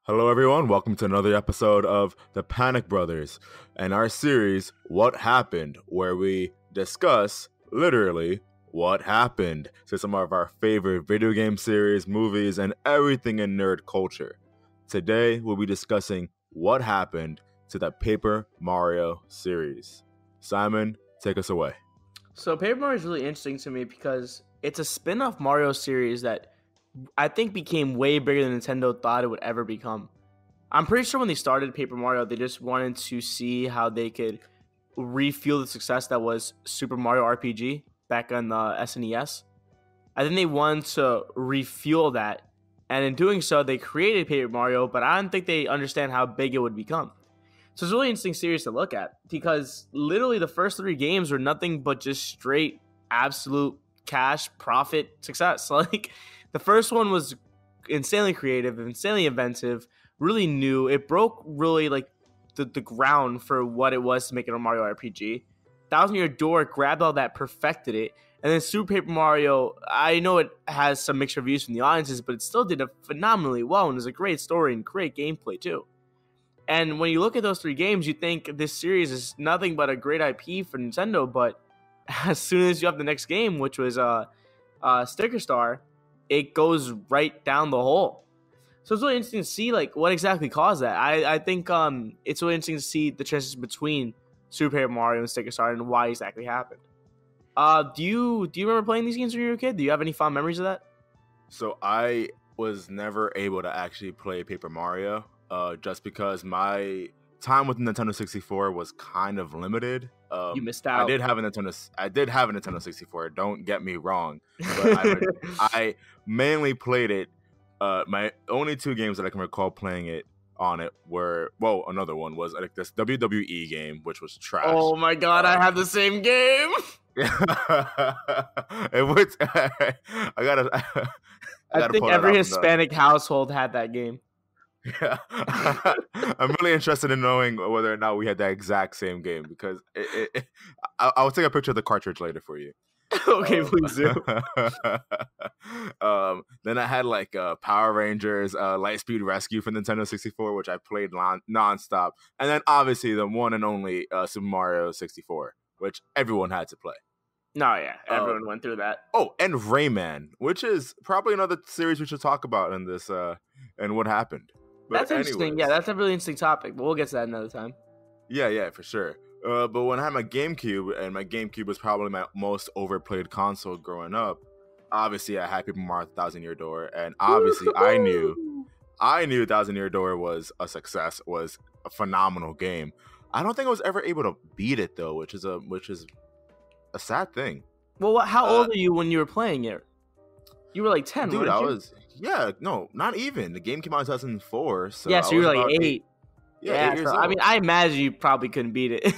Hello, everyone. Welcome to another episode of The Panic Brothers and our series, What Happened, where we discuss, literally, what happened to some of our favorite video game series, movies, and everything in nerd culture. Today, we'll be discussing what happened to the Paper Mario series. Simon, take us away. So Paper Mario is really interesting to me because it's a spin-off Mario series that I think became way bigger than Nintendo thought it would ever become. I'm pretty sure when they started Paper Mario, they just wanted to see how they could refuel the success that was Super Mario RPG back on the SNES. I think they wanted to refuel that, and in doing so, they created Paper Mario, but I don't think they understand how big it would become. So it's a really interesting series to look at because literally the first three games were nothing but just straight, absolute cash profit success. Like, the first one was insanely creative, insanely inventive, really new. It broke really like the ground for what it was to make it a Mario RPG. Thousand Year Door grabbed all that, perfected it. And then Super Paper Mario, I know it has some mixed reviews from the audiences, but it still did it phenomenally well, and there's a great story and great gameplay too. And when you look at those three games, you think this series is nothing but a great IP for Nintendo, but as soon as you have the next game, which was Sticker Star, it goes right down the hole. So it's really interesting to see like what exactly caused that. I think it's really interesting to see the transition between Super Paper Mario and Sticker Star and why exactly happened. Do you remember playing these games when you were a kid? Do you have any fond memories of that? So I was never able to actually play Paper Mario, just because my time with Nintendo 64 was kind of limited. You missed out. I did have a Nintendo 64. Don't get me wrong, but I mainly played it. My only two games that I can recall playing it on it were, well, another one was like this WWE game, which was trash. Oh my god, I had the same game. I think every Hispanic household had that game. Yeah. I'm really interested in knowing whether or not we had that exact same game because I'll take a picture of the cartridge later for you. Okay, please do. Then I had like Power Rangers, Lightspeed Rescue for Nintendo 64, which I played nonstop, and then obviously the one and only Super Mario 64, which everyone had to play. No, yeah, everyone went through that. Oh, and Rayman, which is probably another series we should talk about in this and what happened. But that's interesting. Yeah, that's a really interesting topic, but we'll get to that another time. Yeah, for sure. But when I had my GameCube, and my GameCube was probably my most overplayed console growing up, obviously I had Paper Mario Thousand Year Door, and obviously I knew Thousand Year Door was a success, was a phenomenal game. I don't think I was ever able to beat it though, which is a sad thing. Well, how old were you when you were playing it? You were like 10, dude. No, not even. The game came out in 2004, so yeah, so you were like 8. Yeah, 8 years old. I mean, I imagine you probably couldn't beat it.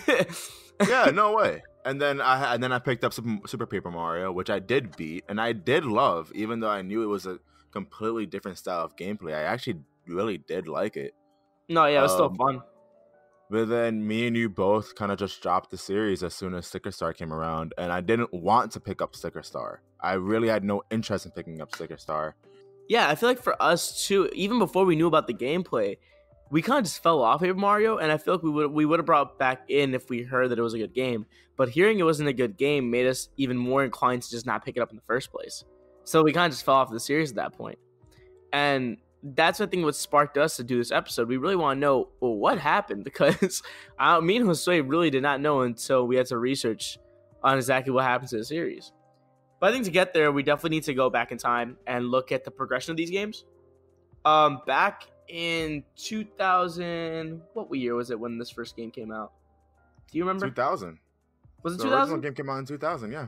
Yeah, no way. And then I picked up Super Paper Mario, which I did beat, and I did love, even though I knew it was a completely different style of gameplay. I actually really did like it. No, yeah, it was still fun. But then me and you both kind of just dropped the series as soon as Sticker Star came around, and I didn't want to pick up Sticker Star. I really had no interest in picking up Sticker Star. Yeah, I feel like for us too, even before we knew about the gameplay, we kind of just fell off Paper Mario, and I feel like we would have brought it back in if we heard that it was a good game. But hearing it wasn't a good game made us even more inclined to just not pick it up in the first place. So we kind of just fell off the series at that point. And that's, I think, what sparked us to do this episode. We really want to know, well, what happened? Because me and Josue really did not know until we had to research on exactly what happened to the series. But I think to get there, we definitely need to go back in time and look at the progression of these games. Back in 2000, what year was it when this first game came out? Do you remember? 2000. Was it the 2000? The original game came out in 2000, yeah.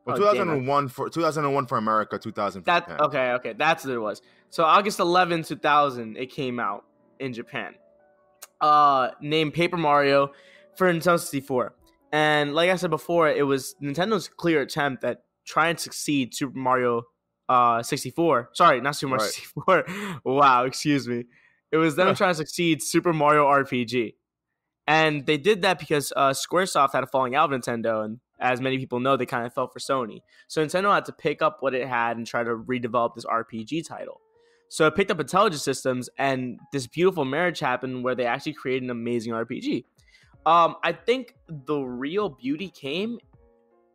Well, 2001 for America, 2000 for Japan. Okay, that's what it was. So August 11, 2000, it came out in Japan. Named Paper Mario for Nintendo 64. And like I said before, it was Nintendo's clear attempt at trying to succeed Super Mario 64. Sorry, not Super Mario 64. Wow, excuse me. It was them trying to succeed Super Mario RPG. And they did that because Squaresoft had a falling out of Nintendo, and as many people know, they kind of fell for Sony. So Nintendo had to pick up what it had and try to redevelop this RPG title. So it picked up intelligence systems, and this beautiful marriage happened where they actually created an amazing RPG. I think the real beauty came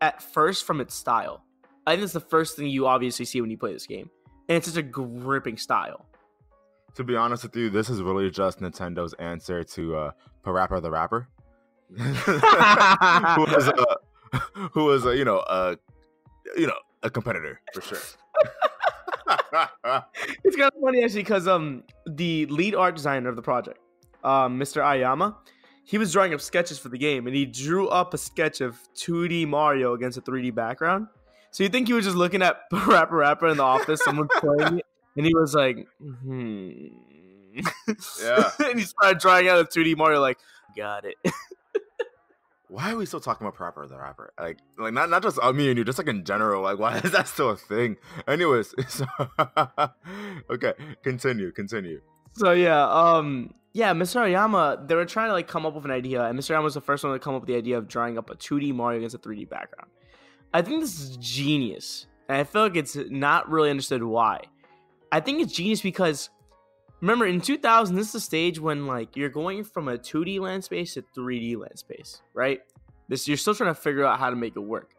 at first from its style. I think it's the first thing you obviously see when you play this game, and it's such a gripping style. To be honest with you, this is really just Nintendo's answer to Parappa the Rapper, who was a competitor for sure. It's kind of funny actually because the lead art designer of the project, Mr. Ayama, he was drawing up sketches for the game, and he drew up a sketch of 2D Mario against a 3D background. So you think he was just looking at Rapper in the office, someone playing it, and he was like, Yeah. And he started drawing out a 2D Mario, like, got it. Why are we still talking about Parappa the Rapper? Like not just me and you, just like in general. Like, why is that still a thing? Anyways, so, okay, continue. So yeah, Mr. Ayama, they were trying to like come up with an idea, and Mr. Ayama was the first one to come up with the idea of drawing up a 2D Mario against a 3D background. I think this is genius, and I feel like it's not really understood why. I think it's genius because, remember, in 2000, this is the stage when like you're going from a 2D land space to 3D land space, right? You're still trying to figure out how to make it work.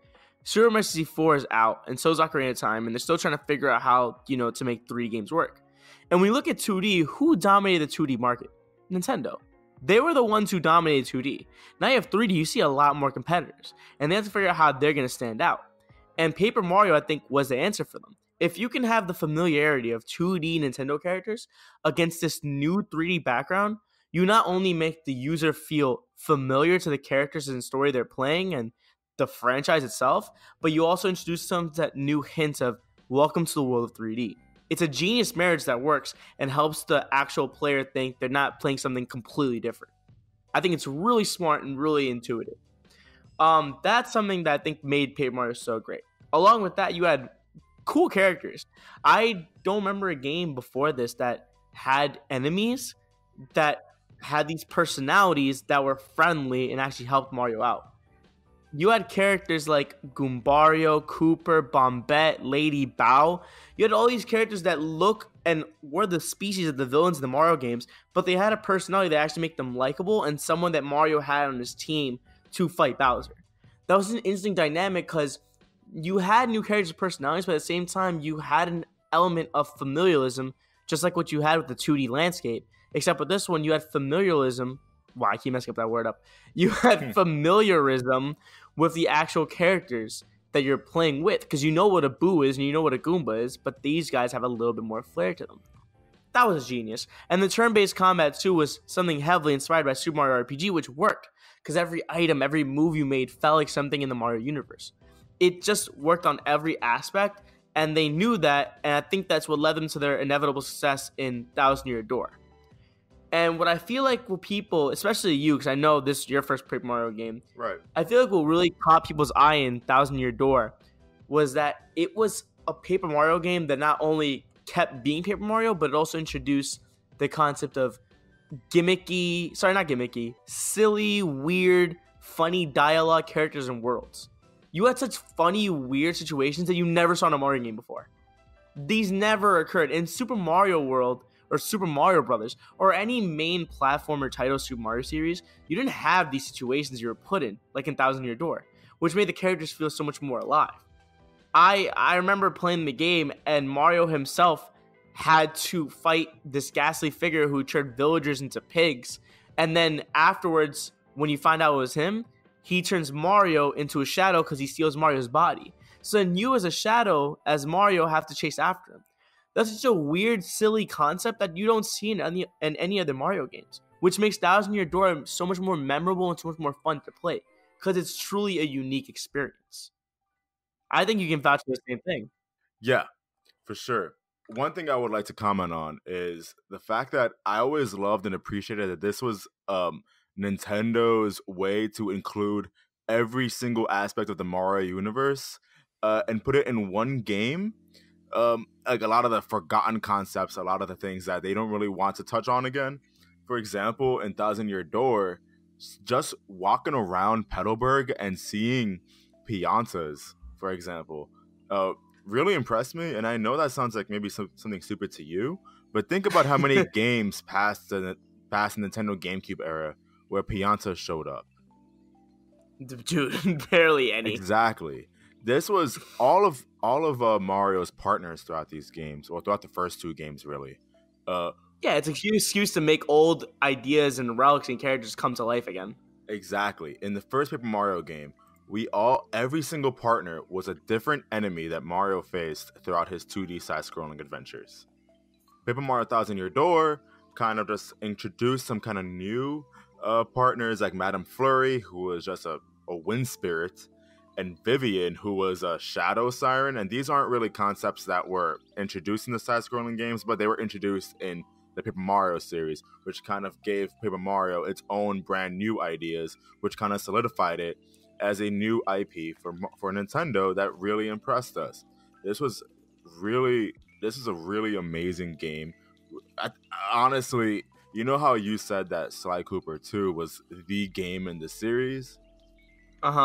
Super Mario 64 is out, and so is Ocarina of Time, and they're still trying to figure out how, to make 3D games work. And when we look at 2D, who dominated the 2D market? Nintendo. They were the ones who dominated 2D. Now you have 3D, you see a lot more competitors, and they have to figure out how they're going to stand out. And Paper Mario, I think, was the answer for them. If you can have the familiarity of 2D Nintendo characters against this new 3D background, you not only make the user feel familiar to the characters and story they're playing and the franchise itself, but you also introduce them to that new hint of welcome to the world of 3D. It's a genius marriage that works and helps the actual player think they're not playing something completely different. I think it's really smart and really intuitive. That's something that I think made Paper Mario so great. Along with that, you had cool characters. I don't remember a game before this that had enemies that had these personalities that were friendly and actually helped Mario out. You had characters like Goombario, Cooper, Bombette, Lady Bow. You had all these characters that look and were the species of the villains in the Mario games, but they had a personality that actually make them likable and someone that Mario had on his team to fight Bowser. That was an interesting dynamic because you had new characters' personalities, but at the same time, you had an element of familialism, just like what you had with the 2D landscape. Except with this one, you had familialism. Wow, I keep messing up that word up. You had familiarism with the actual characters that you're playing with, because you know what a Boo is and you know what a Goomba is, but these guys have a little bit more flair to them. That was genius. And the turn-based combat, too, was something heavily inspired by Super Mario RPG, which worked, because every item, every move you made felt like something in the Mario universe. It just worked on every aspect, and they knew that, and I think that's what led them to their inevitable success in Thousand Year Door. And what I feel like will people, especially you, because I know this is your first Paper Mario game, Right. I feel like what really caught people's eye in Thousand Year Door was that it was a Paper Mario game that not only kept being Paper Mario, but it also introduced the concept of silly, weird, funny dialogue, characters, and worlds. You had such funny, weird situations that you never saw in a Mario game before. These never occurred. In Super Mario World, or Super Mario Brothers, or any main platformer title Super Mario series, you didn't have these situations you were put in, like in Thousand Year Door, which made the characters feel so much more alive. I remember playing the game, and Mario himself had to fight this ghastly figure who turned villagers into pigs, and then afterwards, when you find out it was him, he turns Mario into a shadow because he steals Mario's body. So then you as a shadow, as Mario, have to chase after him. That's such a weird, silly concept that you don't see in any other Mario games, which makes Thousand Year Door so much more memorable and so much more fun to play, because it's truly a unique experience. I think you can vouch for the same thing. Yeah, for sure. One thing I would like to comment on is the fact that I always loved and appreciated that this was Nintendo's way to include every single aspect of the Mario universe and put it in one game. Like a lot of the forgotten concepts, a lot of the things that they don't really want to touch on again. For example, in Thousand Year Door, just walking around Petalburg and seeing Piantas, for example, really impressed me. And I know that sounds like maybe something stupid to you, But think about how many games past the Nintendo GameCube era where Pianta showed up. Dude, barely any. Exactly. This was all of Mario's partners throughout these games, or throughout the first 2 games, really. Yeah, it's a huge excuse to make old ideas and relics and characters come to life again. Exactly. In the first Paper Mario game, every single partner was a different enemy that Mario faced throughout his 2D side-scrolling adventures. Paper Mario Thousand Year Door kind of just introduced some kind of new partners like Madame Flurry, who was just a wind spirit, and Vivian, who was a shadow siren. And these aren't really concepts that were introduced in the side-scrolling games, but they were introduced in the Paper Mario series, which kind of gave Paper Mario its own brand new ideas, which kind of solidified it as a new IP for Nintendo that really impressed us. This is a really amazing game. Honestly, you know how you said that Sly Cooper 2 was the game in the series?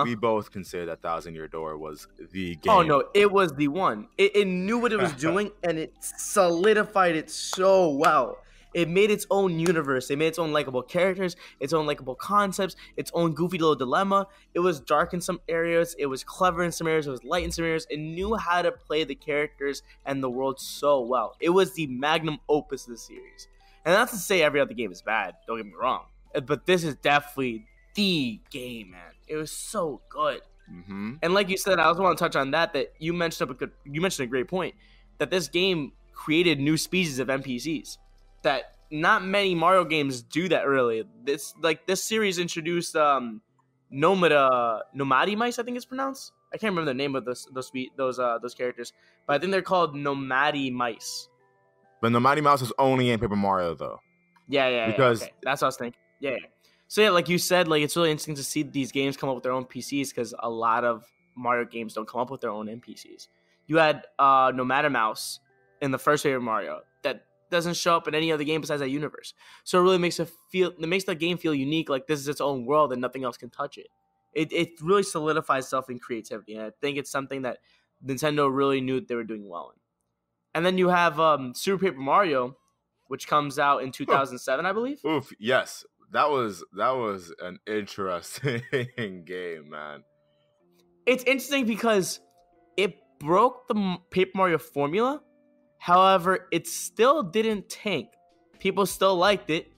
We both consider that Thousand Year Door was the game. Oh no, it was the one. It knew what it was doing, and it solidified it so well. It made its own universe. It made its own likable characters, its own likable concepts, its own goofy little dilemma. It was dark in some areas. It was clever in some areas. It was light in some areas. It knew how to play the characters and the world so well. It was the magnum opus of the series. And not to say every other game is bad. Don't get me wrong. But this is definitely the game, man. It was so good. Mm-hmm. And like you said, I also want to touch on that you mentioned a great point, that this game created new species of NPCs. That not many Mario games do that really. This series introduced Nomadi mice, I think it's pronounced. I can't remember the name of those characters, but I think they're called Nomadi mice. But Nomadi Mouse is only in Paper Mario though. Yeah. Because okay. That's what I was thinking. Yeah. So yeah, like you said, like it's really interesting to see these games come up with their own PCs, because a lot of Mario games don't come up with their own NPCs. You had Nomada Mouse in the first Paper Mario that doesn't show up in any other game besides that universe. So it really makes the game feel unique, like this is its own world and nothing else can touch it. It really solidifies itself in creativity, and I think it's something that Nintendo really knew that they were doing well in. And then you have Super Paper Mario, which comes out in 2007, I believe. Oof, yes. That was an interesting game, man. It's interesting because it broke the Paper Mario formula. However, it still didn't tank. People still liked it.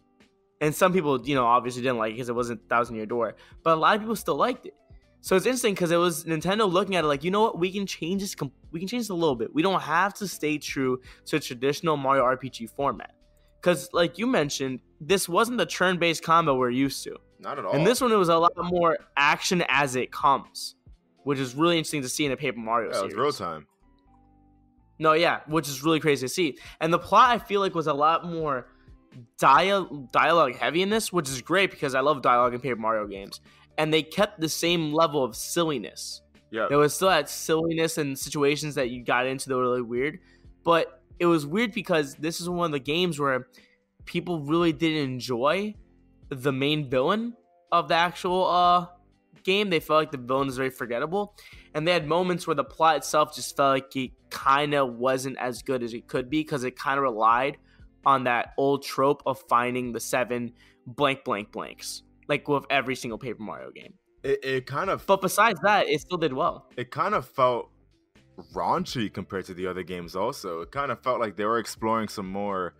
And some people, obviously didn't like it because it wasn't Thousand Year Door. But a lot of people still liked it. So it's interesting because it was Nintendo looking at it like, you know what? We can change this. We can change this a little bit. We don't have to stay true to a traditional Mario RPG format. Because, like you mentioned, this wasn't the turn-based combo we're used to. Not at all. And this one, it was a lot more action as it comes, which is really interesting to see in a Paper Mario series. It was real time. No, yeah, which is really crazy to see. And the plot, I feel like, was a lot more dialogue heavy in this, which is great because I love dialogue in Paper Mario games. And they kept the same level of silliness. Yeah. There was still that silliness and situations that you got into that were really weird. But it was weird because this is one of the games where people really didn't enjoy the main villain of the actual game. They felt like the villain was very forgettable. And they had moments where the plot itself just felt like it kind of wasn't as good as it could be, because it kind of relied on that old trope of finding the 7 blank blanks, like with every single Paper Mario game. It kind of... But besides that, it still did well. It kind of felt raunchy compared to the other games also. It kind of felt like they were exploring some more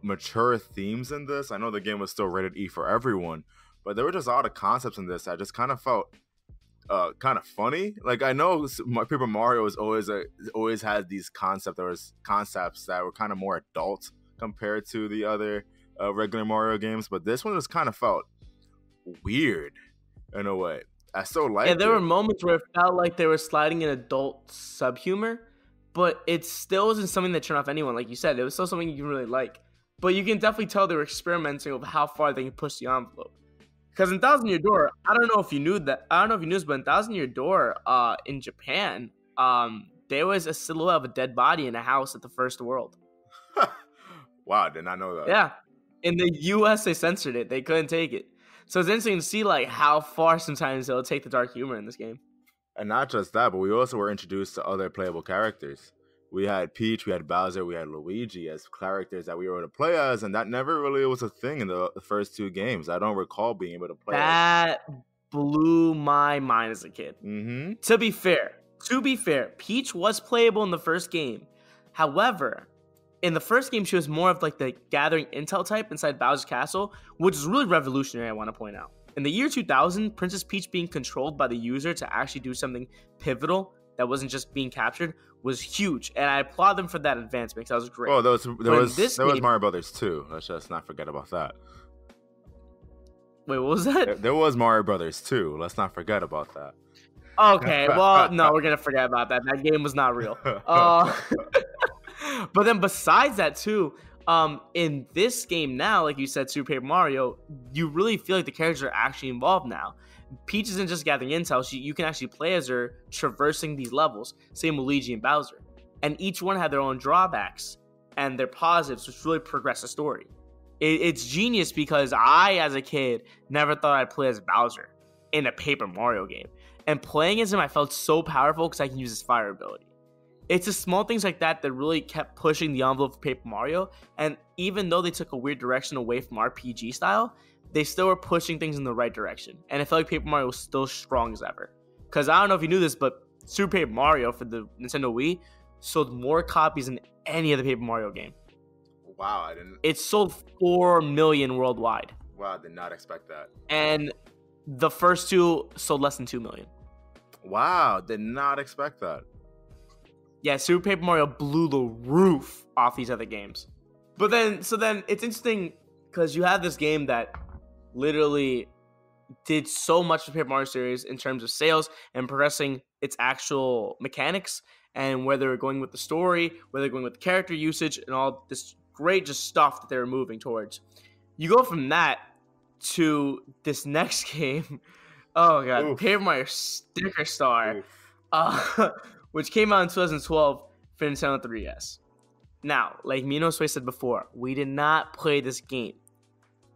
mature themes in this. I know the game was still rated E for everyone, but there were just a lot of concepts in this that just kind of felt kind of funny. Like, I know Paper Mario is always had these concepts that were kind of more adult compared to the other regular Mario games, but this one just kind of felt weird in a way. I still liked it. Yeah, there were moments where it felt like they were sliding in adult subhumor, but it still wasn't something that turned off anyone. Like you said, it was still something you can really like. But you can definitely tell they were experimenting with how far they can push the envelope. Because in Thousand Year Door, I don't know if you knew this, but in Thousand Year Door, in Japan, there was a silhouette of a dead body in a house at the first world. Wow, I did not know that. Yeah. In the US, they censored it. They couldn't take it. So it's interesting to see like how far sometimes they'll take the dark humor in this game. And not just that, but we also were introduced to other playable characters. we had Peach, we had Bowser, we had Luigi as characters that we were able to play as, and that never really was a thing in the first two games. I don't recall being able to play That blew my mind as a kid. Mm-hmm. To be fair, Peach was playable in the first game. However, in the first game, she was more of like the gathering intel type inside Bowser's Castle, which is really revolutionary, I want to point out. In the year 2000, Princess Peach being controlled by the user to actually do something pivotal that wasn't just being captured was huge, and I applaud them for that advancement because that was great. Oh, there was Mario Brothers 2. Let's just not forget about that. Wait, what was that? There was Mario Brothers 2. Let's not forget about that. Okay, well, no, we're gonna forget about that. That game was not real. But then besides that too, in this game now, like you said, Super Paper Mario, you really feel like the characters are actually involved now. Peach isn't just gathering intel; you can actually play as her traversing these levels. Same with Luigi and Bowser, and each one had their own drawbacks and their positives, which really progress the story. It's genius because I, as a kid, never thought I'd play as Bowser in a Paper Mario game, and playing as him, I felt so powerful because I can use his fire ability. It's the small things like that that really kept pushing the envelope for Paper Mario, and even though they took a weird direction away from RPG style, they still were pushing things in the right direction, and I felt like Paper Mario was still strong as ever. Because I don't know if you knew this, but Super Paper Mario for the Nintendo Wii sold more copies than any other Paper Mario game. Wow, I didn't. It sold 4 million worldwide. Wow, I did not expect that. And the first two sold less than 2 million. Wow, did not expect that. Yeah, Super Paper Mario blew the roof off these other games. But then, it's interesting because you have this game that literally did so much for Paper Mario series in terms of sales and progressing its actual mechanics and where they're going with the story, where they're going with the character usage and all this great just stuff that they were moving towards. You go from that to this next game. Oh god, Oof. Paper Mario Sticker Star, which came out in 2012 for Nintendo 3DS. Now, like Mino Sway said before, we did not play this game.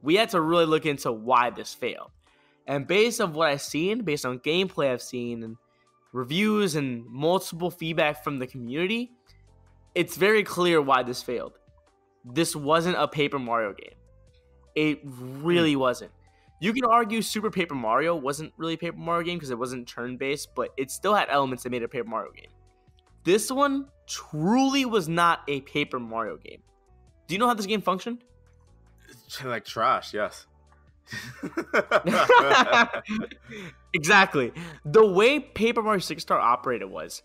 We had to really look into why this failed. And based on what I've seen, based on gameplay I've seen, and reviews and multiple feedback from the community, it's very clear why this failed. This wasn't a Paper Mario game. It really wasn't. You can argue Super Paper Mario wasn't really a Paper Mario game because it wasn't turn-based, but it still had elements that made it a Paper Mario game. This one truly was not a Paper Mario game. Do you know how this game functioned? It's like trash, yes. Exactly. The way Paper Mario Sticker Star operated was,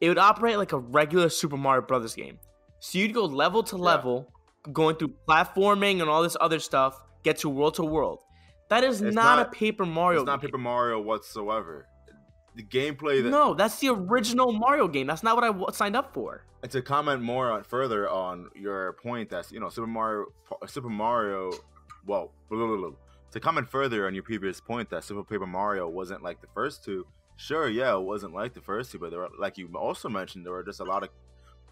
it would operate like a regular Super Mario Brothers game. So you'd go level to level, going through platforming and all this other stuff, get to world. That is not a Paper Mario game. It's not Paper Mario whatsoever. The gameplay No, that's the original Mario game. That's not what I signed up for. And to comment more further on your point that, Super Mario, well, to comment further on your previous point that Super Paper Mario wasn't like the first two, sure, yeah, it wasn't like the first two, but there were, like you also mentioned, there were just a lot of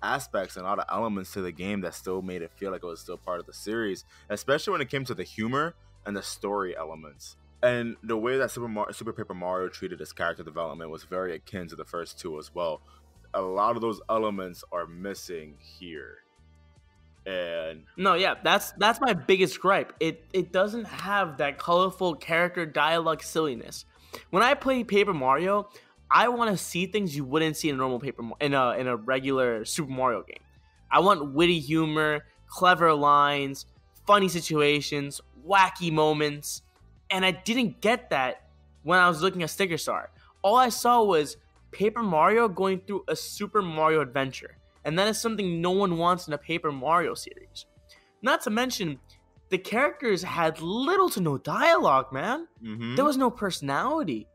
aspects and a lot of elements to the game that still made it feel like it was still part of the series, especially when it came to the humor and the story elements. And the way that Super Paper Mario treated its character development was very akin to the first two as well. A lot of those elements are missing here. And no, yeah, that's my biggest gripe. It doesn't have that colorful character dialogue silliness. When I play Paper Mario, I want to see things you wouldn't see in a normal in a regular Super Mario game. I want witty humor, clever lines, funny situations, wacky moments, and I didn't get that when I was looking at Sticker Star. All I saw was Paper Mario going through a Super Mario adventure, and that is something no one wants in a Paper Mario series. Not to mention, the characters had little to no dialogue, man. Mm-hmm. There was no personality.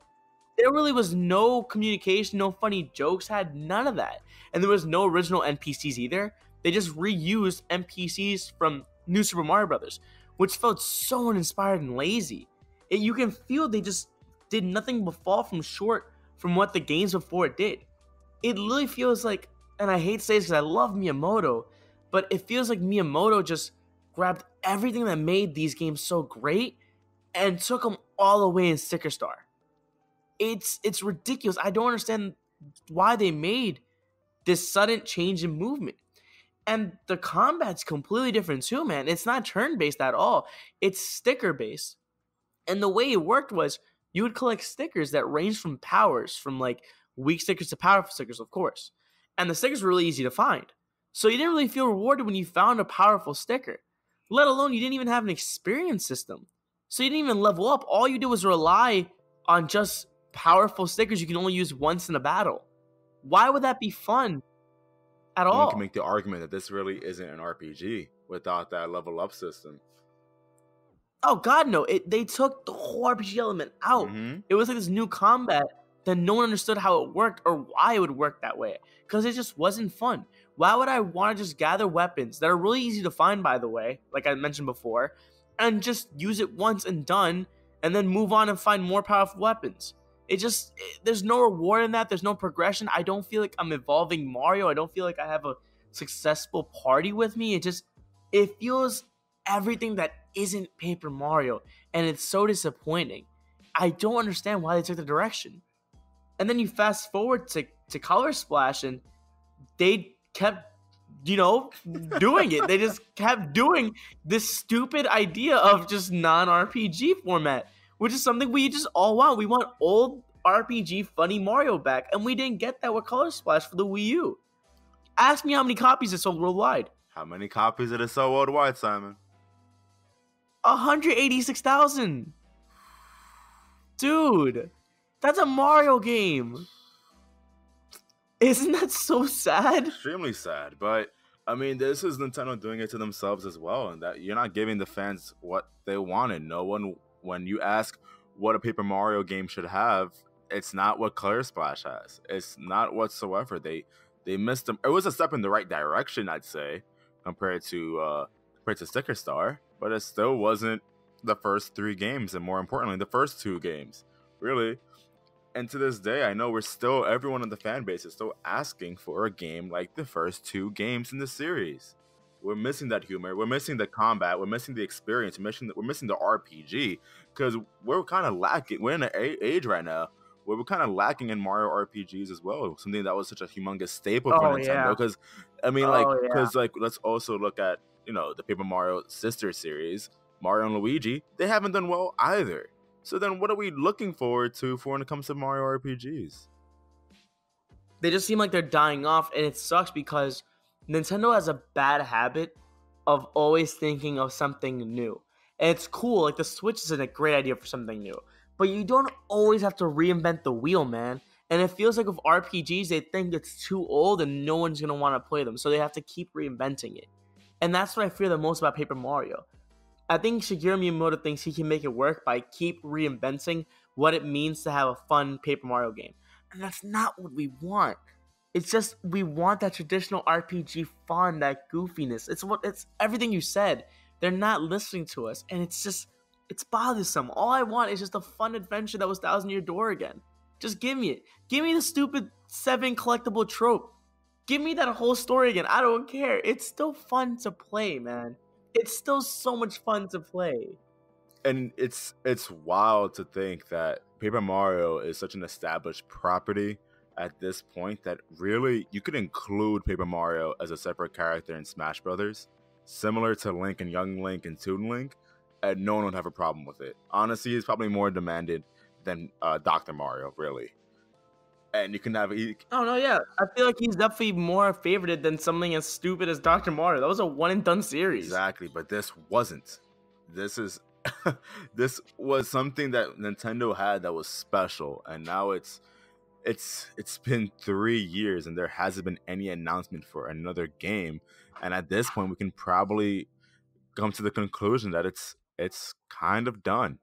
There really was no communication, no funny jokes, had none of that. And there was no original NPCs either. They just reused NPCs from New Super Mario Bros., which felt so uninspired and lazy. You can feel they just did nothing but fall from short from what the games before it did. It literally feels like, and I hate to say this because I love Miyamoto, but it feels like Miyamoto just grabbed everything that made these games so great and took them all away in Sticker Star. It's ridiculous. I don't understand why they made this sudden change in movement. And the combat's completely different too, man. It's not turn-based at all. It's sticker-based. And the way it worked was you would collect stickers that range from powers, from like weak stickers to powerful stickers, of course. And the stickers were really easy to find. So you didn't really feel rewarded when you found a powerful sticker. Let alone you didn't even have an experience system. So you didn't even level up. All you did was rely on just powerful stickers you can only use once in a battle. Why would that be fun at all? One can make the argument that this really isn't an RPG without that level up system. Oh God, no! They took the whole RPG element out. Mm-hmm. It was like this new combat that no one understood how it worked or why it would work that way, because it just wasn't fun. Why would I want to just gather weapons that are really easy to find, by the way, like I mentioned before, and just use it once and done, and then move on and find more powerful weapons? There's no reward in that. There's no progression. I don't feel like I'm evolving Mario. I don't feel like I have a successful party with me. It feels everything that isn't Paper Mario, and it's so disappointing. I don't understand why they took the direction. And then you fast forward to Color Splash, and they kept, doing it. They just kept doing this stupid idea of just non-RPG format, which is something we just all want. We want old RPG funny Mario back, and we didn't get that with Color Splash for the Wii U. Ask me how many copies it sold worldwide. How many copies did it sell worldwide, Simon? 186,000. Dude, that's a Mario game. Isn't that so sad? Extremely sad, but I mean, this is Nintendo doing it to themselves as well, and that you're not giving the fans what they wanted. No one, when you ask what a Paper Mario game should have, it's not what Color Splash has. It's not whatsoever. They missed them. It was a step in the right direction, I'd say, compared to Sticker Star, but it still wasn't the first 3 games, and more importantly, the first 2 games, really. And to this day, I know everyone in the fan base is still asking for a game like the first 2 games in the series. We're missing that humor, we're missing the combat, we're missing the experience, we're missing the RPG, because we're kind of lacking. We're in an age right now where we're kind of lacking in Mario RPGs as well, something that was such a humongous staple for Nintendo. Because let's also look at the Paper Mario sister series, Mario and Luigi. They haven't done well either. So then what are we looking forward to when it comes to Mario RPGs? They just seem like they're dying off, and it sucks because Nintendo has a bad habit of always thinking of something new. And it's cool, like the Switch is a great idea for something new. But you don't always have to reinvent the wheel, man. And it feels like with RPGs, they think it's too old and no one's going to want to play them. So they have to keep reinventing it. And that's what I fear the most about Paper Mario. I think Shigeru Miyamoto thinks he can make it work by keep reinventing what it means to have a fun Paper Mario game. And that's not what we want. It's just, we want that traditional RPG fun, that goofiness. It's everything you said. They're not listening to us. And it's bothersome. All I want is just a fun adventure that was Thousand Year Door again. Just give me it. Give me the stupid 7 collectible trope. Give me that whole story again. I don't care. It's still fun to play, man. It's still so much fun to play. And it's wild to think that Paper Mario is such an established property at this point that really you could include Paper Mario as a separate character in Smash Brothers, similar to Link and Young Link and Toon Link, and no one would have a problem with it. Honestly, he's probably more demanded than Dr. Mario, really. And you can have... Oh, no, yeah. I feel like he's definitely more favorited than something as stupid as Dr. Mario. That was a one-and-done series. Exactly, but this wasn't. This is... this was something that Nintendo had that was special, and now it's been 3 years and there hasn't been any announcement for another game. And at this point, we can probably come to the conclusion that it's kind of done.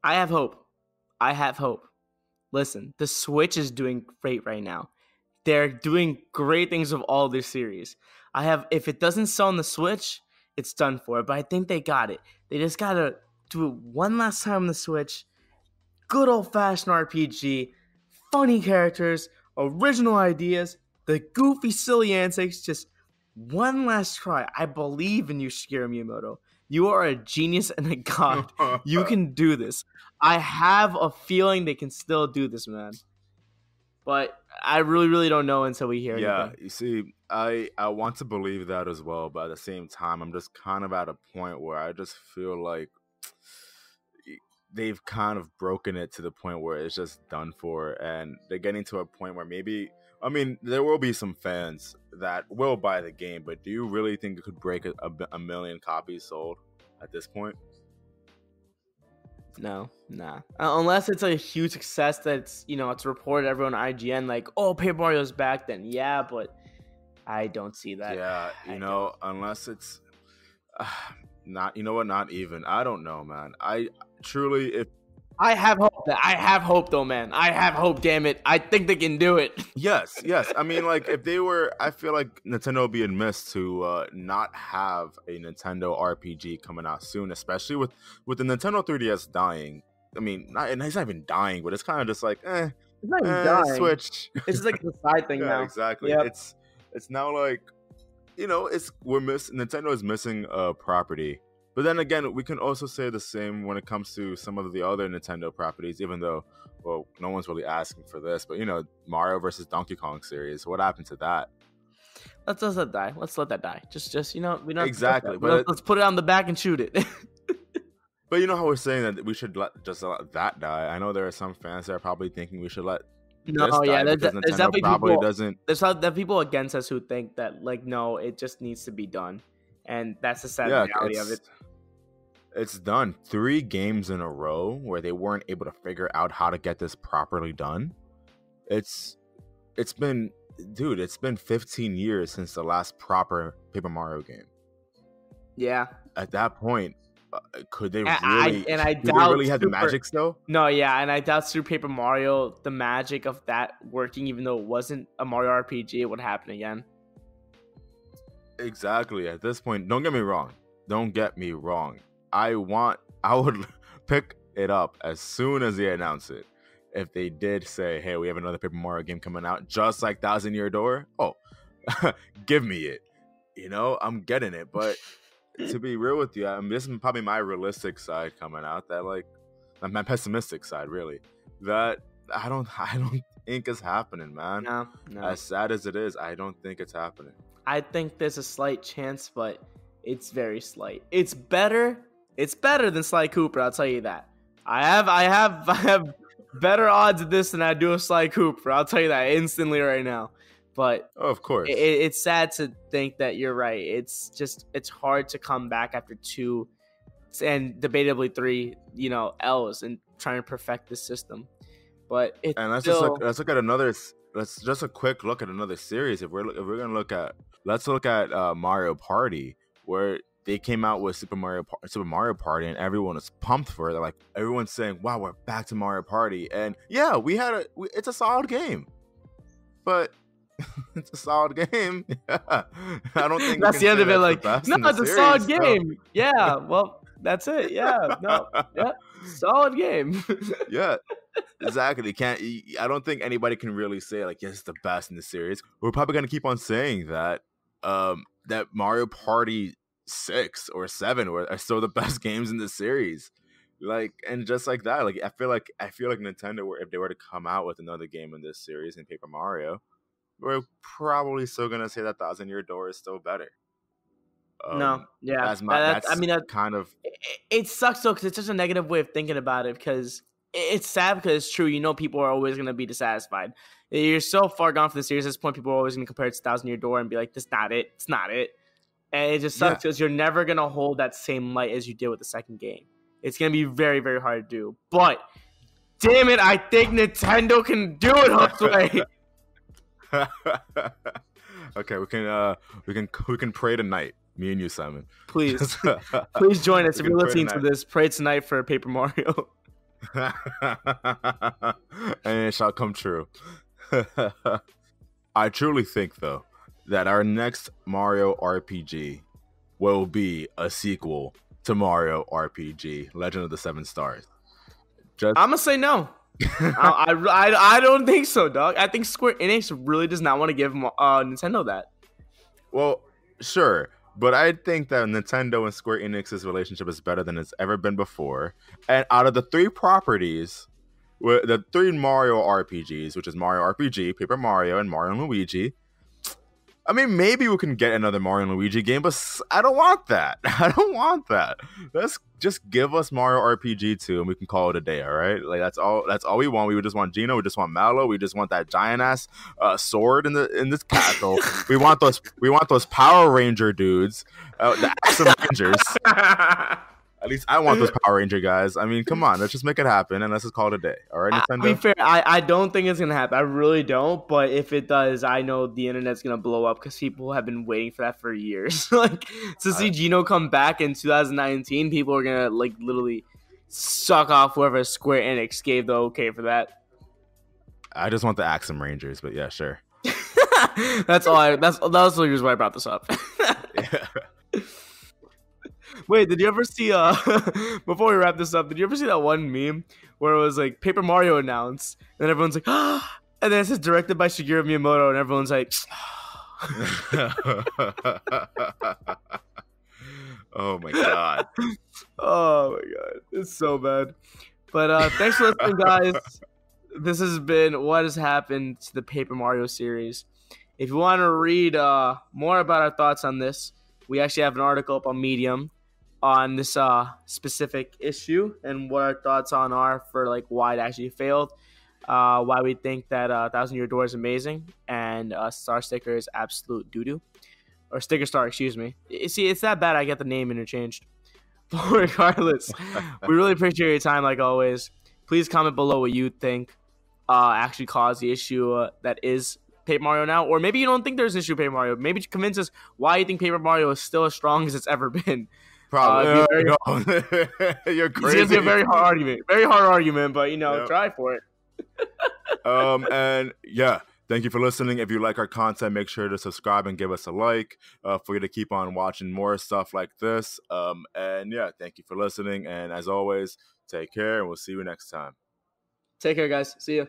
I have hope. Listen, the Switch is doing great right now. They're doing great things with all their series. If it doesn't sell on the Switch, it's done for. But I think they got it. They just gotta do it one last time on the Switch. Good old-fashioned RPG, funny characters, original ideas, the goofy, silly antics. Just one last try. I believe in you, Shigeru Miyamoto. You are a genius and a god. You can do this. I have a feeling they can still do this, man. But I really don't know until we hear Yeah, anything. you see, I want to believe that as well, but at the same time, I'm just kind of at a point where I just feel like they've kind of broken it to the point where it's just done for, and they're getting to a point where maybe, I mean, there will be some fans that will buy the game, but do you really think it could break a million copies sold at this point? No, nah. Unless it's a huge success that's, it's reported everyone on IGN like, oh, Paper Mario's back, then yeah, but I don't see that. Yeah, I don't. unless it's not, not even. I don't know, man. I truly, if I have hope. I have hope, though, man. I have hope, damn it. I think they can do it. yes, yes. I mean, like, if they were, I feel like Nintendo would be amiss to not have a Nintendo RPG coming out soon, especially with the Nintendo 3DS dying. I mean, it's not even dying, but it's kind of just like, It's not even dying. Switch. It's just like a side thing yeah, now. exactly. Yep. It's now like, Nintendo is missing a property. But then again, we can also say the same when it comes to some of the other Nintendo properties, even though, well, no one's really asking for this. But, Mario versus Donkey Kong series, what happened to that? Let's let that die. Let's let that die. Just we don't exactly. But let's put it on the back and shoot it. But you know how we're saying that we should let that die? I know there are some fans that are probably thinking we should let no, yeah, there's definitely people. Doesn't. There's people against us who think that, like, no, it just needs to be done, and that's the sad reality of it. It's done 3 games in a row where they weren't able to figure out how to get this properly done. It's been 15 years since the last proper Paper Mario game. Yeah. At that point, could they really? I doubt they really have the magic still? No, yeah, and I doubt Super Paper Mario, the magic of that working, even though it wasn't a Mario RPG, it would happen again. Exactly. At this point, don't get me wrong. I would pick it up as soon as they announce it. If they did say, hey, we have another Paper Mario game coming out, just like Thousand Year Door, give me it. I'm getting it. But to be real with you, this is probably my realistic side coming out, that like my pessimistic side, really. That I don't think it's happening, man. No. As sad as it is, I don't think it's happening. I think there's a slight chance, but it's very slight. It's better than Sly Cooper, I'll tell you that. I have better odds of this than I do of Sly Cooper. I'll tell you that instantly right now. But of course, it's sad to think that you're right. It's hard to come back after 2 and debatably 3, L's and trying to perfect the system. But let's look at another. Let's just a quick look at another series. If we're gonna let's look at Mario Party, where they came out with Super Mario Party, and everyone was pumped for it. They're like, everyone's saying, "Wow, we're back to Mario Party!" And yeah, it's a solid game, but it's a solid game. Yeah. I don't think that's the end of it. Like, no, it's a solid game. So. Yeah, well, that's it. Yeah, no, yeah, solid game. Yeah, exactly. I don't think anybody can really say like, yes, it's the best in the series. We're probably gonna keep on saying that. That Mario Party 6 or 7 are still the best games in the series. Like, and just like that, like I feel like Nintendo, if they were to come out with another game in this series in Paper Mario, we're probably still gonna say that Thousand Year Door is still better. No, yeah, it sucks though, because it's just a negative way of thinking about it. Because it's sad, because it's true. People are always gonna be dissatisfied. You're so far gone from the series at this point. People are always gonna compare it to Thousand Year Door and be like, "This not it. It's not it." And it just sucks because you're never gonna hold that same light as you did with the second game. It's gonna be very, very hard to do. But damn it, I think Nintendo can do it, Josue. Okay, we can pray tonight. Me and you, Simon. Please join us if you're listening to this. Pray tonight for Paper Mario. And it shall come true. I truly think, though, that our next Mario RPG will be a sequel to Mario RPG Legend of the Seven Stars. I'm gonna say no. I don't think so, dog. I think Square Enix really does not want to give Nintendo that. Well, sure, but I think that Nintendo and Square Enix's relationship is better than it's ever been before. And out of the 3 properties, with the 3 Mario RPGs, which is Mario RPG, Paper Mario, and Mario and Luigi. I mean, maybe we can get another Mario and Luigi game, but I don't want that. I don't want that. Let's just give us Mario RPG 2 and we can call it a day, all right? Like that's all we want. We just want Gino, we just want Mallow, we just want that giant ass sword in this castle. we want those Power Ranger dudes, the Axum Rangers. At least I want those Power Ranger guys. I mean, come on, let's just make it happen and let's just call it a day. All right, Nintendo? To be fair, I don't think it's going to happen. I really don't. But if it does, I know the internet's going to blow up because people have been waiting for that for years. Like, to see Gino come back in 2019, people are going to, like, literally suck off whoever Square Enix gave the okay for that. I just want the Axum Rangers, but yeah, sure. That's the reason why I brought this up. Yeah. Wait, did you ever see before we wrap this up, did you ever see that one meme where it was like Paper Mario announced and then everyone's like, ah, and then it says directed by Shigeru Miyamoto and everyone's like, oh my god. Oh my god. It's so bad. But thanks for listening, guys. This has been What Has Happened to the Paper Mario series. If you want to read more about our thoughts on this, we actually have an article up on Medium on this specific issue and what our thoughts on are for like why it actually failed, why we think that 1,000 Year Door is amazing and Star Sticker is absolute doo-doo. Or Sticker Star, excuse me. See, it's that bad I get the name interchanged. But regardless, we really appreciate your time like always. Please comment below what you think actually caused the issue that is Paper Mario now. Or maybe you don't think there's an issue with Paper Mario. Maybe convince us why you think Paper Mario is still as strong as it's ever been. Probably. You're crazy. It's going to be a very hard argument, but, try for it. And yeah, thank you for listening. If you like our content, make sure to subscribe and give us a like for you to keep on watching more stuff like this. And yeah, thank you for listening. And as always, take care and we'll see you next time. Take care, guys. See ya.